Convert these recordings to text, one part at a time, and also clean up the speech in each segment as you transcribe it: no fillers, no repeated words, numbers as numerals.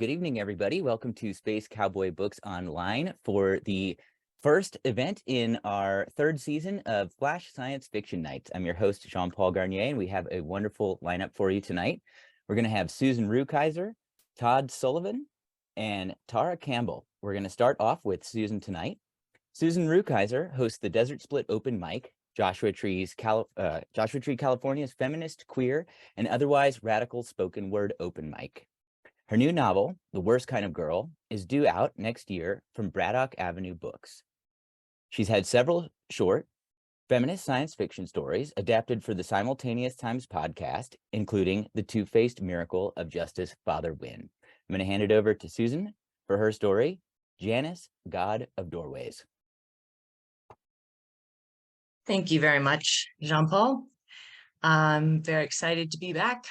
Good evening, everybody. Welcome to Space Cowboy Books Online for the first event in our third season of Flash Science Fiction Nights. I'm your host, Jean-Paul Garnier, and we have a wonderful lineup for you tonight. We're going to have Susan Rukeyser, Todd Sullivan, and Tara Campbell. We're going to start off with Susan tonight. Susan Rukeyser hosts the Desert Split Open Mic, Joshua Tree, California's feminist, queer, and otherwise radical spoken word open mic. Her new novel, The Worst Kind of Girl, is due out next year from Braddock Avenue Books. She's had several short, feminist science fiction stories adapted for the Simultaneous Times podcast, including The Two-Faced Miracle of Justice Father Wynn. I'm going to hand it over to Susan for her story, Janus, God of Doorways. Thank you very much, Jean-Paul. I'm very excited to be back.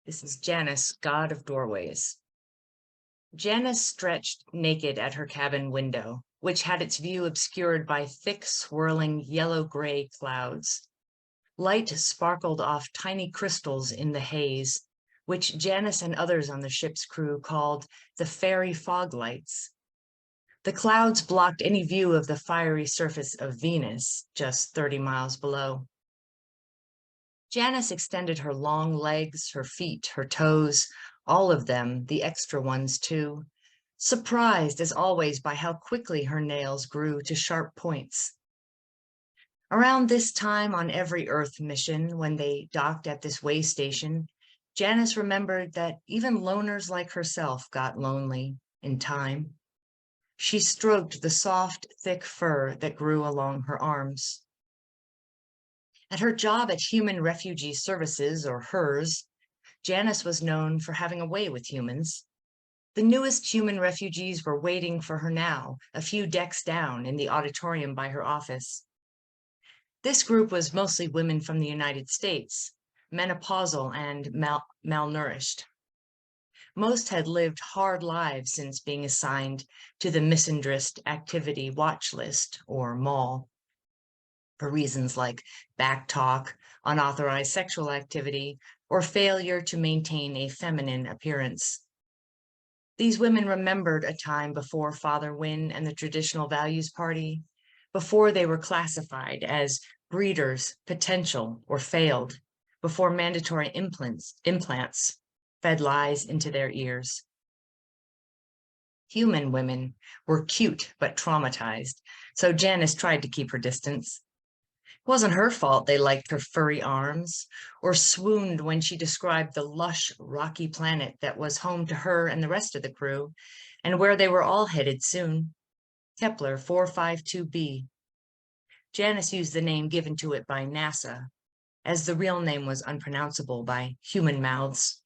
This is Janus, God of Doorways. Janus stretched naked at her cabin window, which had its view obscured by thick, swirling yellow-gray clouds. Light sparkled off tiny crystals in the haze, which Janus and others on the ship's crew called the fairy fog lights. The clouds blocked any view of the fiery surface of Venus, just 30 miles below. Janus extended her long legs, her feet, her toes, all of them, the extra ones too, surprised as always by how quickly her nails grew to sharp points. Around this time on every Earth mission, when they docked at this way station, Janus remembered that even loners like herself got lonely in time. She stroked the soft, thick fur that grew along her arms. At her job at Human Refugee Services, or HERS, Janus was known for having a way with humans. The newest human refugees were waiting for her now, a few decks down in the auditorium by her office. This group was mostly women from the United States, menopausal and malnourished. Most had lived hard lives since being assigned to the Misandrist Activity Watch List, or MAWL, for reasons like backtalk, unauthorized sexual activity, or failure to maintain a feminine appearance. These women remembered a time before Father Wynn and the Traditional Values Party, before they were classified as breeders, potential, or failed, before mandatory implants fed lies into their ears. Human women were cute but traumatized, so Janus tried to keep her distance. It wasn't her fault they liked her furry arms, or swooned when she described the lush, rocky planet that was home to her and the rest of the crew, and where they were all headed soon, Kepler 452b. Janus used the name given to it by NASA, as the real name was unpronounceable by human mouths.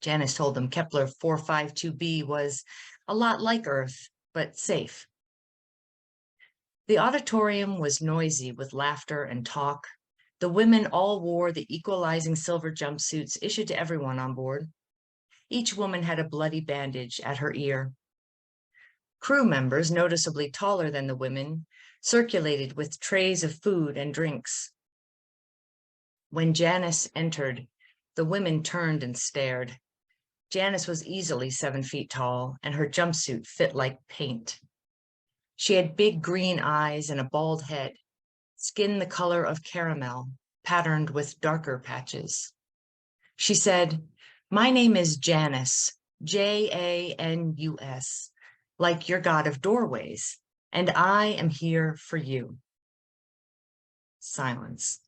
Janus told them Kepler 452b was a lot like Earth, but safe. The auditorium was noisy with laughter and talk. The women all wore the equalizing silver jumpsuits issued to everyone on board. Each woman had a bloody bandage at her ear. Crew members, noticeably taller than the women, circulated with trays of food and drinks. When Janus entered, the women turned and stared. Janus was easily 7 feet tall, and her jumpsuit fit like paint. She had big green eyes and a bald head, skin the color of caramel, patterned with darker patches. She said, "My name is Janus, Janus, like your God of doorways, and I am here for you." Silence.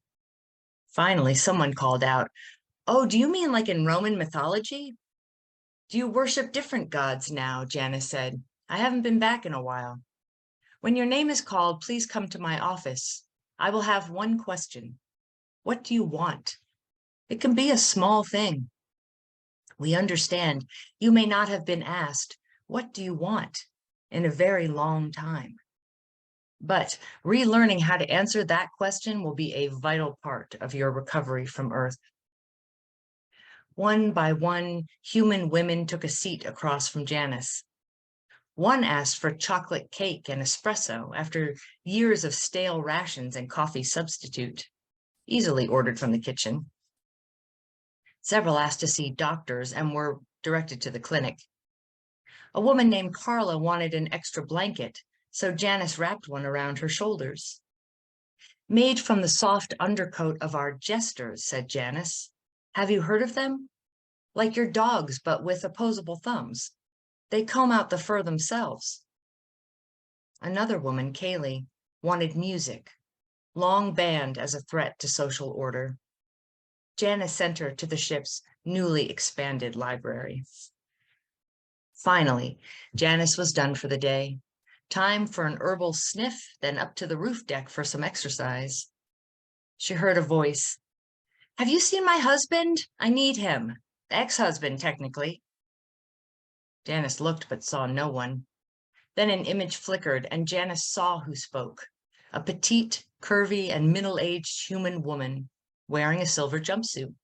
Finally, someone called out, "Oh, do you mean like in Roman mythology?" "Do you worship different gods now?" Janus said. "I haven't been back in a while. When your name is called, please come to my office. I will have one question. What do you want? It can be a small thing. We understand you may not have been asked, what do you want, in a very long time. But relearning how to answer that question will be a vital part of your recovery from Earth." One by one, human women took a seat across from Janus. One asked for chocolate cake and espresso after years of stale rations and coffee substitute, easily ordered from the kitchen. Several asked to see doctors and were directed to the clinic. A woman named Carla wanted an extra blanket, so Janice wrapped one around her shoulders. Made from the soft undercoat of our jesters, said Janice. Have you heard of them? Like your dogs, but with opposable thumbs. They comb out the fur themselves. Another woman, Kaylee, wanted music, long band as a threat to social order. Janice sent her to the ship's newly expanded library. Finally, Janice was done for the day. Time for an herbal sniff, then up to the roof deck for some exercise. She heard a voice. Have you seen my husband? I need him. Ex-husband, technically. Janice looked but saw no one. Then an image flickered and Janice saw who spoke. A petite, curvy, and middle-aged human woman wearing a silver jumpsuit.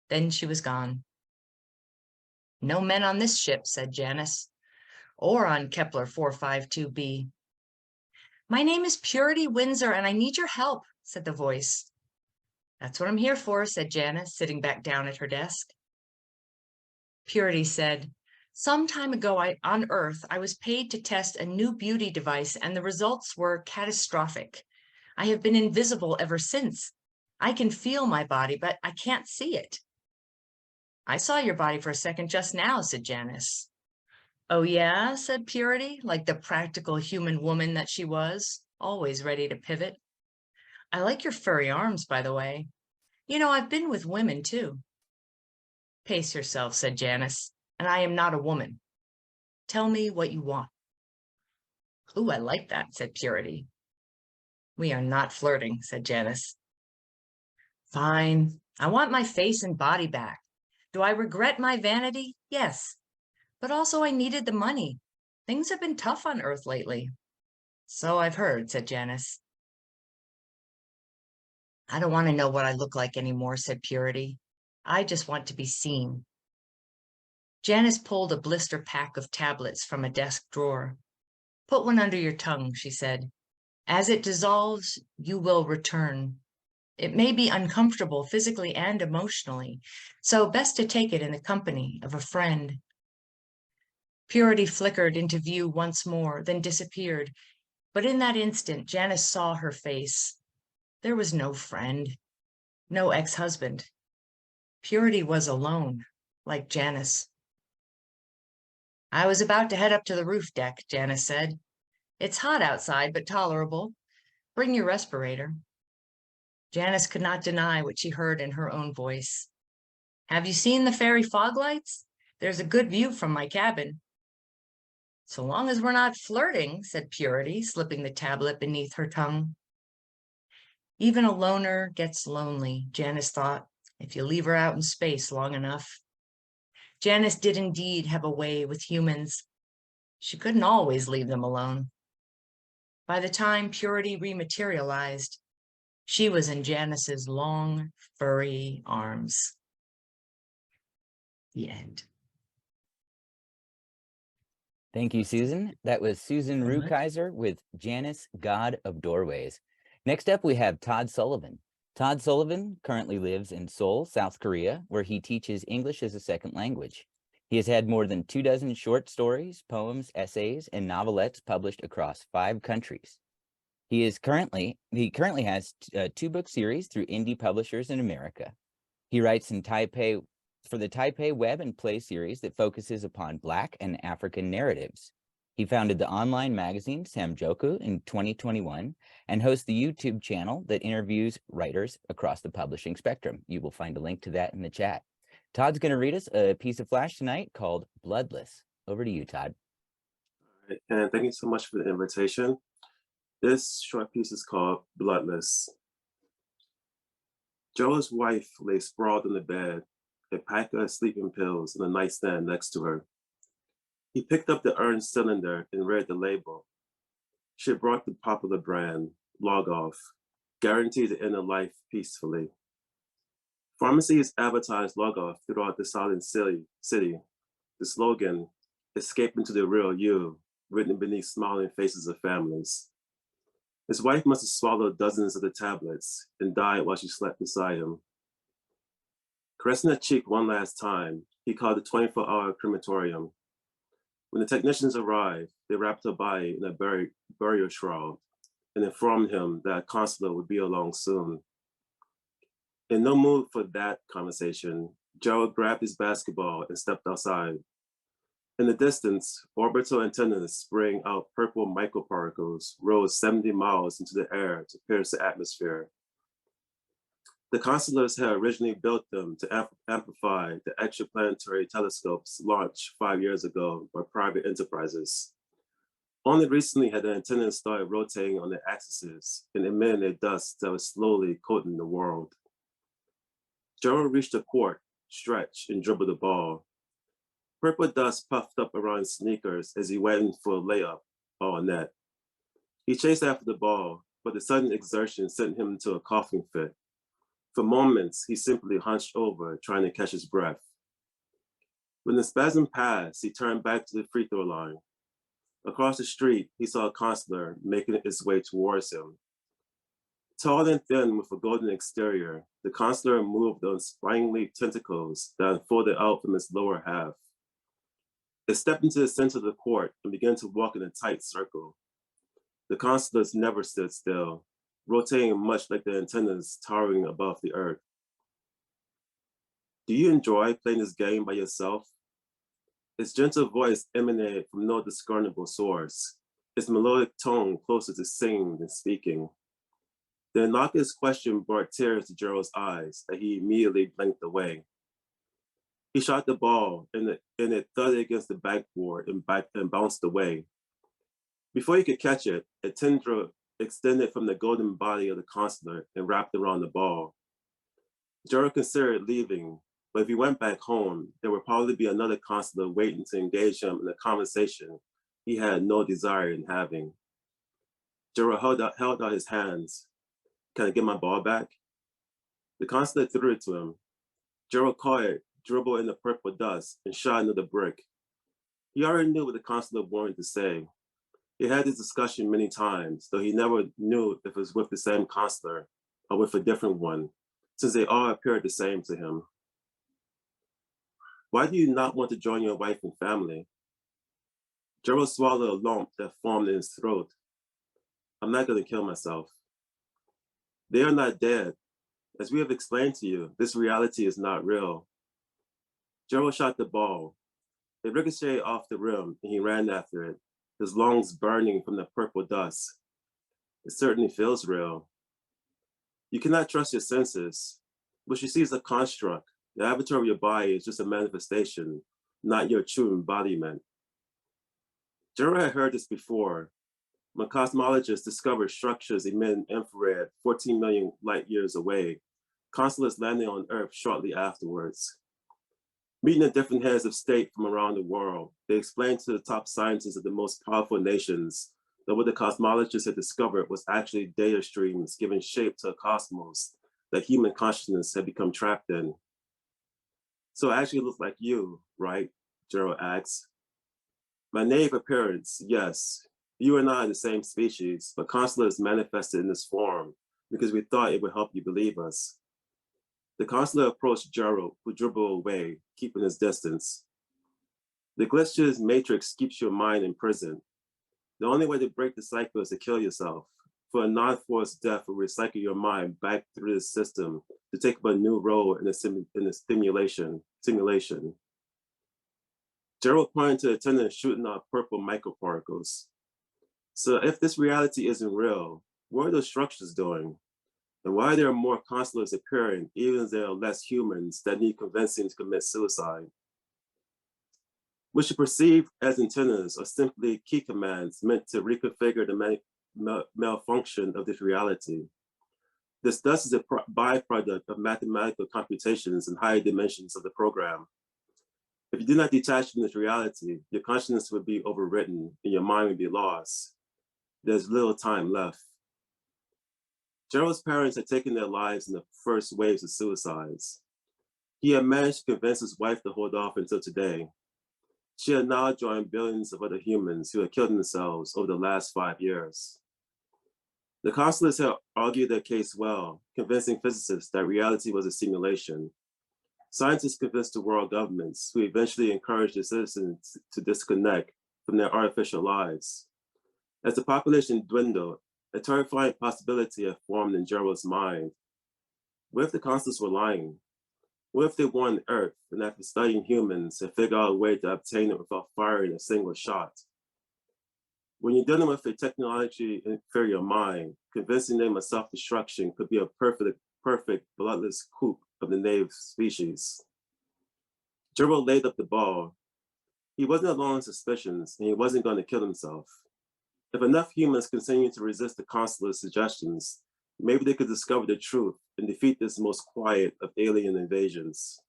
Then she was gone. No men on this ship, said Janice, or on Kepler 452b. My name is Purity Windsor, and I need your help, said the voice. That's what I'm here for, said Janice, sitting back down at her desk. Purity said, some time ago on Earth, I was paid to test a new beauty device, and the results were catastrophic. I have been invisible ever since. I can feel my body, but I can't see it. I saw your body for a second just now, said Janice. Oh yeah, said Purity, like the practical human woman that she was, always ready to pivot. I like your furry arms, by the way. You know, I've been with women too. Pace yourself, said Janice, and I am not a woman. Tell me what you want. Ooh, I like that, said Purity. We are not flirting, said Janice. Fine. I want my face and body back. Do I regret my vanity? Yes. But also I needed the money. Things have been tough on Earth lately. So I've heard, said Janice. I don't want to know what I look like anymore, said Purity. I just want to be seen. Janice pulled a blister pack of tablets from a desk drawer. Put one under your tongue, she said. As it dissolves, you will return. It may be uncomfortable physically and emotionally, so best to take it in the company of a friend. Purity flickered into view once more, then disappeared. But in that instant, Janice saw her face. There was no friend, no ex-husband. Purity was alone, like Janice. I was about to head up to the roof deck, Janice said. It's hot outside, but tolerable. Bring your respirator. Janice could not deny what she heard in her own voice. Have you seen the fairy fog lights? There's a good view from my cabin. So long as we're not flirting, said Purity, slipping the tablet beneath her tongue. Even a loner gets lonely, Janice thought, if you leave her out in space long enough. Janice did indeed have a way with humans. She couldn't always leave them alone. By the time Purity rematerialized, she was in Janice's long, furry arms. The end. Thank you, Susan. That was Susan Rukeyser with Janice, God of Doorways. Next up, we have Todd Sullivan. Todd Sullivan currently lives in Seoul, South Korea, where he teaches English as a second language. He has had more than 24 short stories, poems, essays, and novelettes published across 5 countries. He currently has 2 book series through indie publishers in America. He writes in Taipei for the Taipei web and play series that focuses upon Black and African narratives. He founded the online magazine Samjoku in 2021 and hosts the YouTube channel that interviews writers across the publishing spectrum. You will find a link to that in the chat. Todd's going to read us a piece of Flash tonight called Bloodless. Over to you, Todd. All right, and thank you so much for the invitation. This short piece is called Bloodless. Joe's wife lay sprawled in the bed, a pack of sleeping pills and a nightstand next to her. He picked up the urn cylinder and read the label. She had brought the popular brand, Log Off, guaranteed to end a life peacefully. Pharmacies advertised Log Off throughout the silent city. The slogan, escape into the real you, written beneath smiling faces of families. His wife must have swallowed dozens of the tablets and died while she slept beside him. Caressing her cheek one last time, he called the 24-hour crematorium. When the technicians arrived, they wrapped her body in a burial shroud and informed him that a consular would be along soon. In no mood for that conversation, Gerald grabbed his basketball and stepped outside. In the distance, orbital antennas spraying out purple microparticles rose 70 miles into the air to pierce the atmosphere. The constellars had originally built them to amplify the extraplanetary telescopes launched 5 years ago by private enterprises. Only recently had the antennas started rotating on their axes and emitting a dust that was slowly coating the world. Gerald reached the court, stretched, and dribbled the ball. Purple dust puffed up around his sneakers as he went in for a layup all net. He chased after the ball, but the sudden exertion sent him into a coughing fit. For moments, he simply hunched over, trying to catch his breath. When the spasm passed, he turned back to the free throw line. Across the street, he saw a consular making its way towards him. Tall and thin with a golden exterior, the consular moved on spiny tentacles that unfolded out from its lower half. It stepped into the center of the court and began to walk in a tight circle. The consulars never stood still, rotating much like the antennas towering above the earth. Do you enjoy playing this game by yourself? Its gentle voice emanated from no discernible source, its melodic tone closer to singing than speaking. The innocuous question brought tears to Gerald's eyes that he immediately blinked away. He shot the ball and it thudded against the backboard and bounced away. Before he could catch it, a tendril extended from the golden body of the consular and wrapped around the ball. Gerald considered leaving, but if he went back home, there would probably be another consular waiting to engage him in a conversation he had no desire in having. Gerald held out his hands. Can I get my ball back? The consular threw it to him. Gerald caught it, dribbled in the purple dust, and shot into the brick. He already knew what the consular wanted to say. He had this discussion many times, though he never knew if it was with the same consular or with a different one, since they all appeared the same to him. Why do you not want to join your wife and family? Gerald swallowed a lump that formed in his throat. I'm not going to kill myself. They are not dead. As we have explained to you, this reality is not real. Gerald shot the ball. It ricocheted off the rim and he ran after it, his lungs burning from the purple dust. It certainly feels real. You cannot trust your senses. What you see is a construct. The avatar of your body is just a manifestation, not your true embodiment. Gerald had heard this before. When cosmologists discovered structures emitting infrared 14 million light years away, consulars landed on Earth shortly afterwards. Meeting the different heads of state from around the world, they explained to the top scientists of the most powerful nations that what the cosmologists had discovered was actually data streams giving shape to a cosmos that human consciousness had become trapped in. So it actually looks like you, right? Gerald asks. My native appearance, yes. You and I are the same species, but consulars manifested in this form because we thought it would help you believe us. The consular approached Gerald, who dribbled away, keeping his distance. The glitch's matrix keeps your mind imprisoned. The only way to break the cycle is to kill yourself, for a non-forced death will recycle your mind back through the system to take up a new role in the simulation. Gerald pointed to the attendant shooting out purple microparticles. So if this reality isn't real, what are those structures doing? And why are there more consulars appearing, even as there are less humans that need convincing to commit suicide? What you perceive as antennas are simply key commands meant to reconfigure the malfunction of this reality. This thus is a byproduct of mathematical computations in higher dimensions of the program. If you do not detach from this reality, your consciousness would be overwritten and your mind would be lost. There's little time left. Gerald's parents had taken their lives in the first waves of suicides. He had managed to convince his wife to hold off until today. She had now joined billions of other humans who had killed themselves over the last 5 years. The consulars had argued their case well, convincing physicists that reality was a simulation. Scientists convinced the world governments, who eventually encouraged the citizens to disconnect from their artificial lives. As the population dwindled, a terrifying possibility had formed in Gerald's mind. What if the constants were lying? What if they won Earth and after studying humans had figured out a way to obtain it without firing a single shot? When you're dealing with a technologically inferior mind, convincing them of self-destruction could be a perfect bloodless coup of the native species. Gerald laid up the ball. He wasn't alone in suspicions, and he wasn't going to kill himself. If enough humans continue to resist the consular's suggestions, maybe they could discover the truth and defeat this most quiet of alien invasions.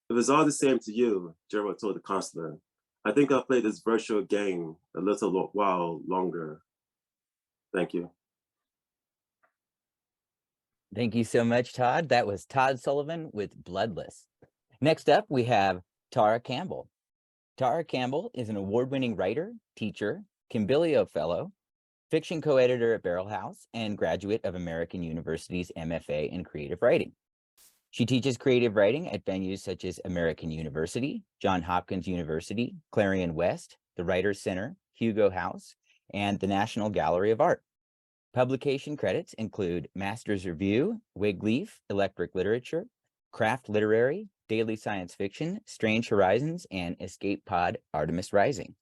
If it's all the same to you, Gerald told the consular, I think I'll play this virtual game a little while longer. Thank you. Thank you so much, Todd. That was Todd Sullivan with Bloodless. Next up, we have Tara Campbell. Tara Campbell is an award-winning writer, teacher, Campbell Fellow, fiction co-editor at Barrel House, and graduate of American University's MFA in Creative Writing. She teaches creative writing at venues such as American University, Johns Hopkins University, Clarion West, the Writers Center, Hugo House, and the National Gallery of Art. Publication credits include Master's Review, Wigleaf, Electric Literature, Craft Literary, Daily Science Fiction, Strange Horizons, and Escape Pod Artemis Rising.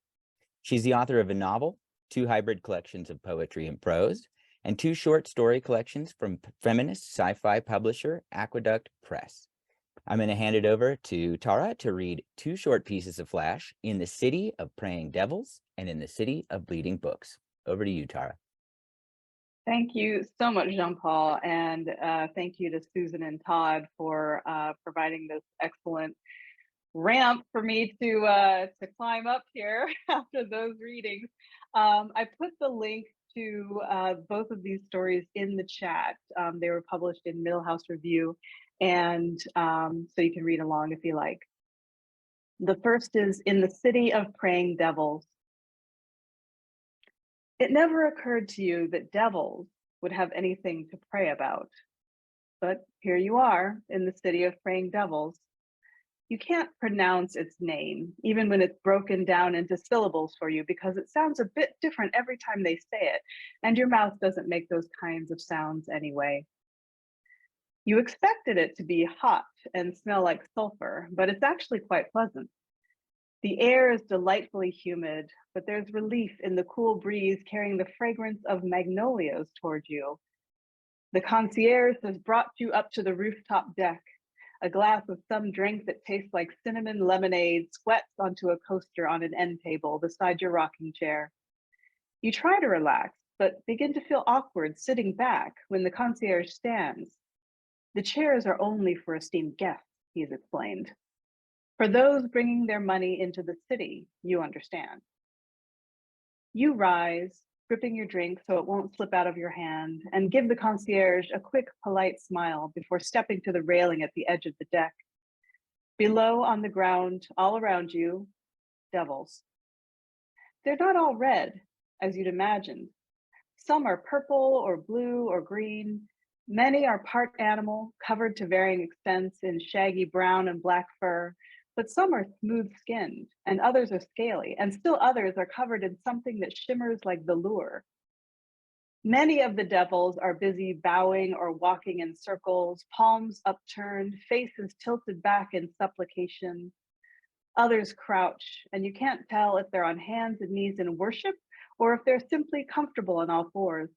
She's the author of a novel, 2 hybrid collections of poetry and prose, and 2 short story collections from feminist sci-fi publisher Aqueduct Press. I'm going to hand it over to Tara to read 2 short pieces of Flash, In the City of Praying Devils and In the City of Bleeding Books. Over to you, Tara. Thank you so much, Jean-Paul, and thank you to Susan and Todd for providing this excellent ramp for me to climb up here after those readings. I put the link to both of these stories in the chat. They were published in Middle House Review, and so you can read along if you like. The first is In the City of Praying Devils. It never occurred to you that devils would have anything to pray about. But here you are in the City of Praying Devils. You can't pronounce its name, even when it's broken down into syllables for you, because it sounds a bit different every time they say it, and your mouth doesn't make those kinds of sounds anyway. You expected it to be hot and smell like sulfur, but it's actually quite pleasant. The air is delightfully humid, but there's relief in the cool breeze carrying the fragrance of magnolias toward you. The concierge has brought you up to the rooftop deck. A glass of some drink that tastes like cinnamon lemonade sweats onto a coaster on an end table beside your rocking chair. You try to relax, but begin to feel awkward sitting back when the concierge stands. The chairs are only for esteemed guests, he's explained. For those bringing their money into the city, you understand. You rise, gripping your drink so it won't slip out of your hand, and give the concierge a quick, polite smile before stepping to the railing at the edge of the deck. Below on the ground, all around you, devils. They're not all red, as you'd imagined. Some are purple or blue or green. Many are part animal, covered to varying extents in shaggy brown and black fur, but some are smooth-skinned, and others are scaly, and still others are covered in something that shimmers like velour. Many of the devils are busy bowing or walking in circles, palms upturned, faces tilted back in supplication. Others crouch, and you can't tell if they're on hands and knees in worship or if they're simply comfortable on all fours.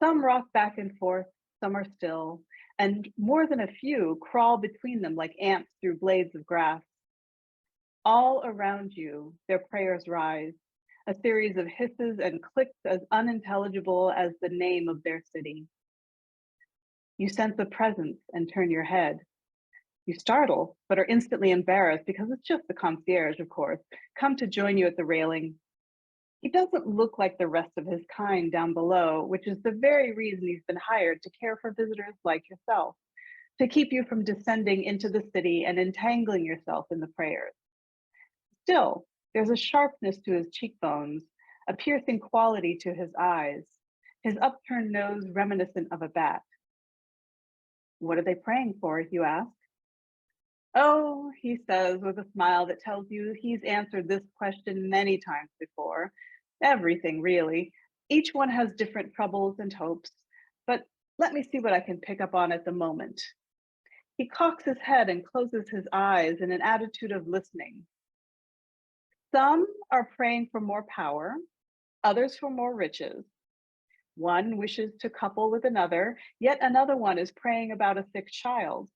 Some rock back and forth, some are still, and more than a few crawl between them like ants through blades of grass. All around you, their prayers rise, a series of hisses and clicks as unintelligible as the name of their city. You sense a presence and turn your head. You startle, but are instantly embarrassed because it's just the concierge, of course, come to join you at the railing. He doesn't look like the rest of his kind down below, which is the very reason he's been hired to care for visitors like yourself, to keep you from descending into the city and entangling yourself in the prayers. Still, there's a sharpness to his cheekbones, a piercing quality to his eyes, his upturned nose reminiscent of a bat. What are they praying for, you ask? Oh, he says with a smile that tells you he's answered this question many times before. Everything, really. Each one has different troubles and hopes, but let me see what I can pick up on at the moment. He cocks his head and closes his eyes in an attitude of listening. Some are praying for more power, others for more riches. One wishes to couple with another, yet another one is praying about a sick child.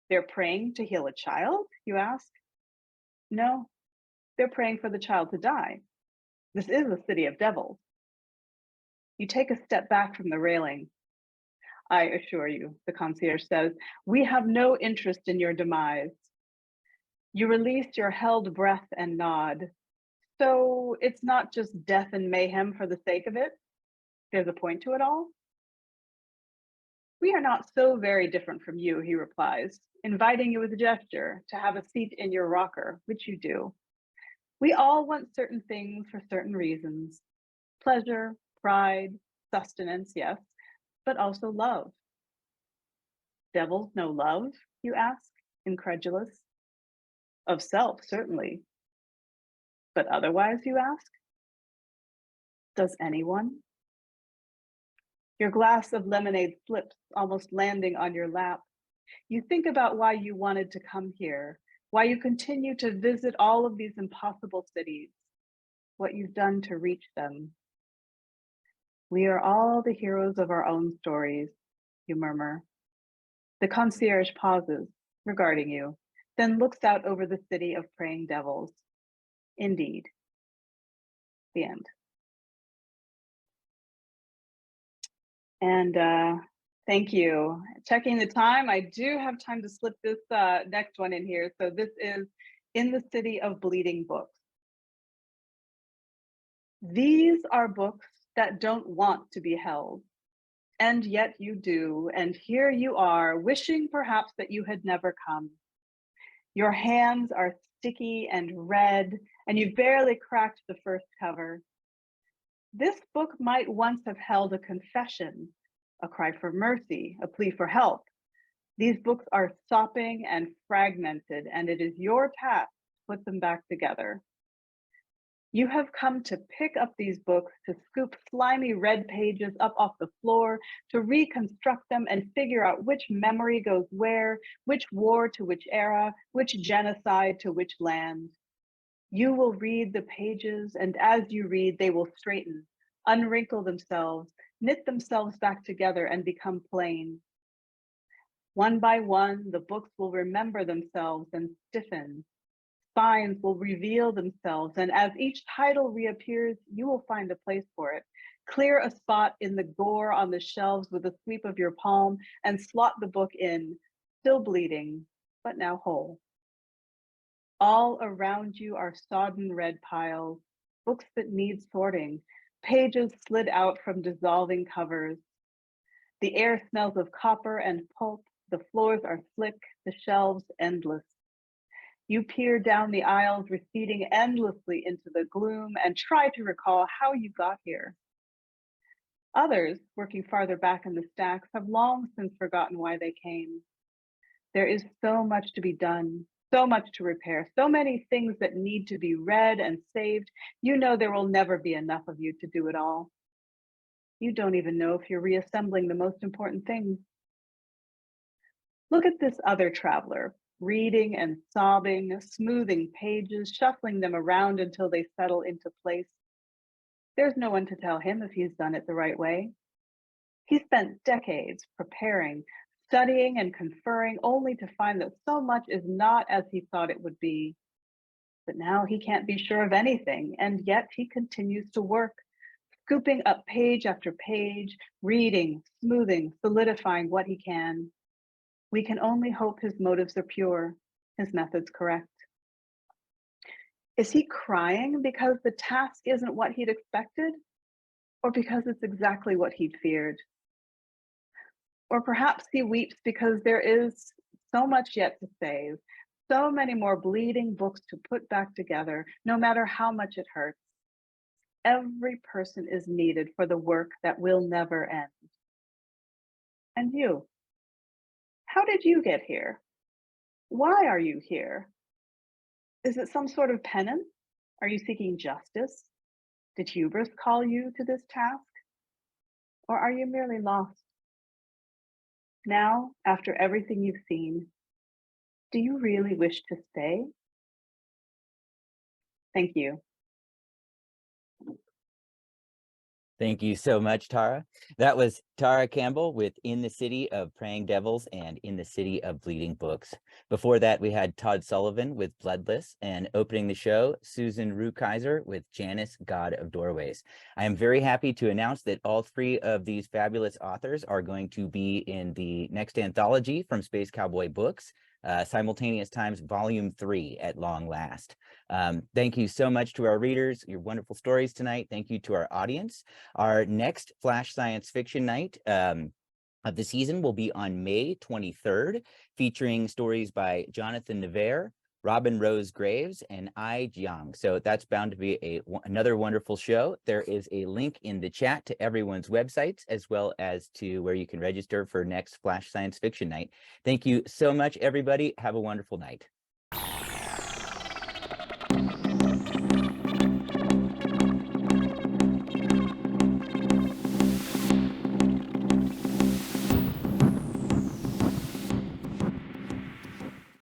They're praying to heal a child, you ask? No, they're praying for the child to die. This is a city of devils. You take a step back from the railing. I assure you, the concierge says, we have no interest in your demise. You release your held breath and nod. So it's not just death and mayhem for the sake of it? There's a point to it all? We are not so very different from you, he replies, inviting you with a gesture to have a seat in your rocker, which you do. We all want certain things for certain reasons. Pleasure, pride, sustenance, yes, but also love. Devils know love, you ask, incredulous. Of self, certainly. But otherwise, you ask? Does anyone? Your glass of lemonade slips, almost landing on your lap. You think about why you wanted to come here, why you continue to visit all of these impossible cities, what you've done to reach them. We are all the heroes of our own stories, you murmur. The concierge pauses, regarding you, then looks out over the city of praying devils. Indeed. The end. And thank you. Checking the time, I do have time to slip this next one in here. So this is In the City of Bleeding Books. These are books that don't want to be held, and yet you do, and here you are, wishing perhaps that you had never come. Your hands are sticky and red, and you've barely cracked the first cover. This book might once have held a confession, a cry for mercy, a plea for help. These books are sopping and fragmented, and it is your task to put them back together. You have come to pick up these books, to scoop slimy red pages up off the floor, to reconstruct them and figure out which memory goes where, which war to which era, which genocide to which land. You will read the pages, and as you read, they will straighten, unwrinkle themselves, knit themselves back together and become plain. One by one, the books will remember themselves and stiffen. Spines will reveal themselves, and as each title reappears, you will find a place for it. Clear a spot in the gore on the shelves with a sweep of your palm and slot the book in, still bleeding, but now whole. All around you are sodden red piles, books that need sorting, pages slid out from dissolving covers. The air smells of copper and pulp, the floors are slick, the shelves endless. You peer down the aisles, receding endlessly into the gloom, and try to recall how you got here. Others, working farther back in the stacks, have long since forgotten why they came. There is so much to be done, so much to repair, so many things that need to be read and saved. You know there will never be enough of you to do it all. You don't even know if you're reassembling the most important things. Look at this other traveler, reading and sobbing, smoothing pages, shuffling them around until they settle into place. There's no one to tell him if he's done it the right way. He spent decades preparing, studying and conferring, only to find that so much is not as he thought it would be. But now he can't be sure of anything, and yet he continues to work, scooping up page after page, reading, smoothing, solidifying what he can. We can only hope his motives are pure, his methods correct. Is he crying because the task isn't what he'd expected, or because it's exactly what he'd feared? Or perhaps he weeps because there is so much yet to save, so many more bleeding books to put back together, no matter how much it hurts. Every person is needed for the work that will never end. And you, how did you get here? Why are you here? Is it some sort of penance? Are you seeking justice? Did hubris call you to this task? Or are you merely lost? Now, after everything you've seen, do you really wish to stay? Thank you. Thank you so much, Tara. That was Tara Campbell with In the City of Praying Devils and In the City of Bleeding Books. Before that, we had Todd Sullivan with Bloodless, and opening the show, Susan Rukeyser with Janice, God of Doorways. I am very happy to announce that all three of these fabulous authors are going to be in the next anthology from Space Cowboy Books, Simultaneous Times Volume 3 at long last. Thank you so much to our readers, your wonderful stories tonight. Thank you to our audience. Our next Flash Science Fiction Night of the season will be on May 23rd, featuring stories by Jonathan Navarre, Robin Rose Graves, and Ai Jiang. So that's bound to be another wonderful show. There is a link in the chat to everyone's websites, as well as to where you can register for next Flash Science Fiction Night. Thank you so much, everybody. Have a wonderful night.